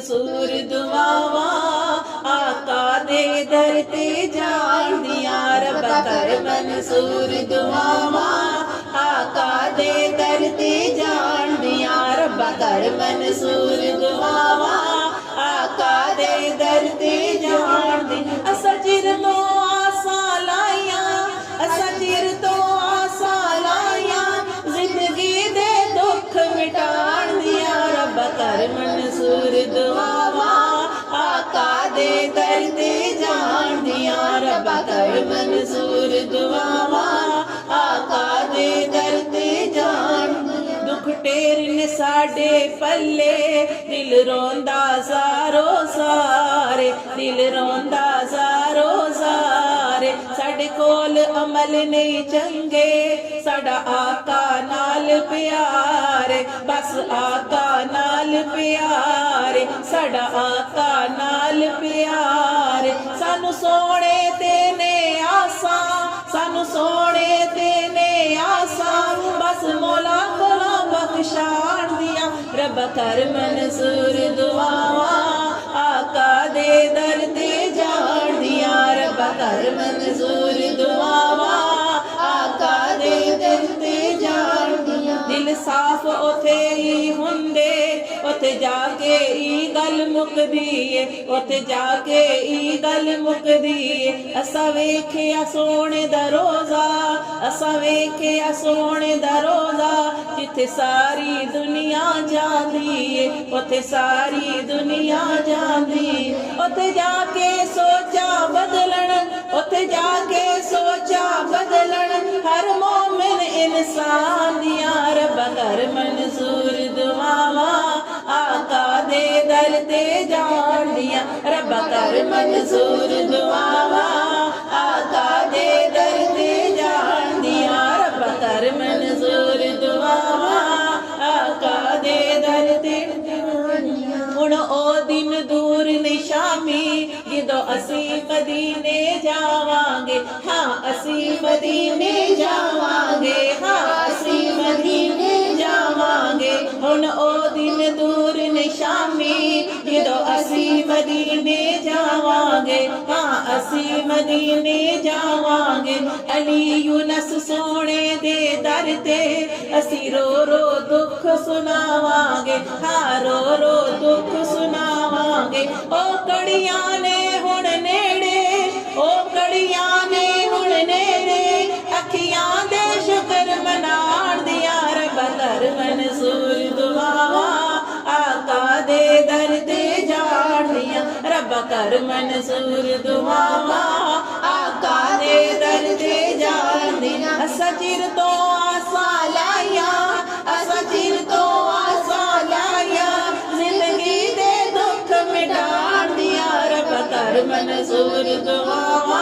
सूर दुआवा आका दे दर ते जान दिया रब कर मंसूर दुआवा आका दे दर ते जान दिया रब कर मंसूर दुआवा आका दे दर ते जान दी असा चिर तो आसा लाइया असा चिर तो आसा लाइया जिंदगी दे दुख मिटान दिया रब कर मंसूर दुआवा आका दे दर ते जान दिया रब कर मंसूर दुआवा आका दे दर ते जान दुख टेर ने साडे पल्ले दिल रोंदा सारो सारे दिल रोंदा सारो सारे साडे कोल अमल नहीं चंगे साडा आका नाल प्यारे बस आका नाल प्यारे साडा आका नाल प्यारे सानू सोने ते ने आसा सानू सोने ते ने आसा बस मौला कोला बख्शान दिया रब कर मंसूर दुआवा आका दे दर ते जान दिया रब कर मंसूर दुआवा आका दे दर ते जान दिया दिल साफ उथे ही हुंदे उथे जाके ई गल मुकदी है उथे जाके ई गल मुकदी है असा वेखिया सोने दा रोज़ा असा वेखिया सोने दा रोज़ा जिथे सारी दुनिया जांदी है उथे सारी दुनिया जांदी उथे जाके सोचा बदलन उथे जाके सोचा बदलन हर मोमिन इंसान दिया रब कर मंसूर दुआवा आका दे दर ते जान दिया रब कर मंसूर दुआवा आका दे दर ते जान दिया रब कर मंसूर दुआवा आका दे दर ते हुण ओ दिन दूर नहीं शामी जदों असी मदीने जावांगे हाँ असी मदीने जावांगे हाँ असी मदीने जावांगे हुण ओ दिन दूर नहीं शामी जदों असी मदीने जावांगे हाँ असी मदीने जावांगे अली यूनस सोने दे दर ते असी रो रो दुख सुनावांगे हाँ रो रो दुख सुनावांगे ओ कड़ियां ने हुण नेड़े ओ कड़ियां ने हुण नेड़े अखियां दे शुक्र मनान दिया रब कर मंसूर दुआवा आका दे दर ते जान दिया रब कर मंसूर दुआवा आका दे दर ते जान दिया असा चिर तो आसा लाया असा चिर तो आसा लाया जिंदगी दे दुख मिटान दिया रब कर मंसूर दुआवा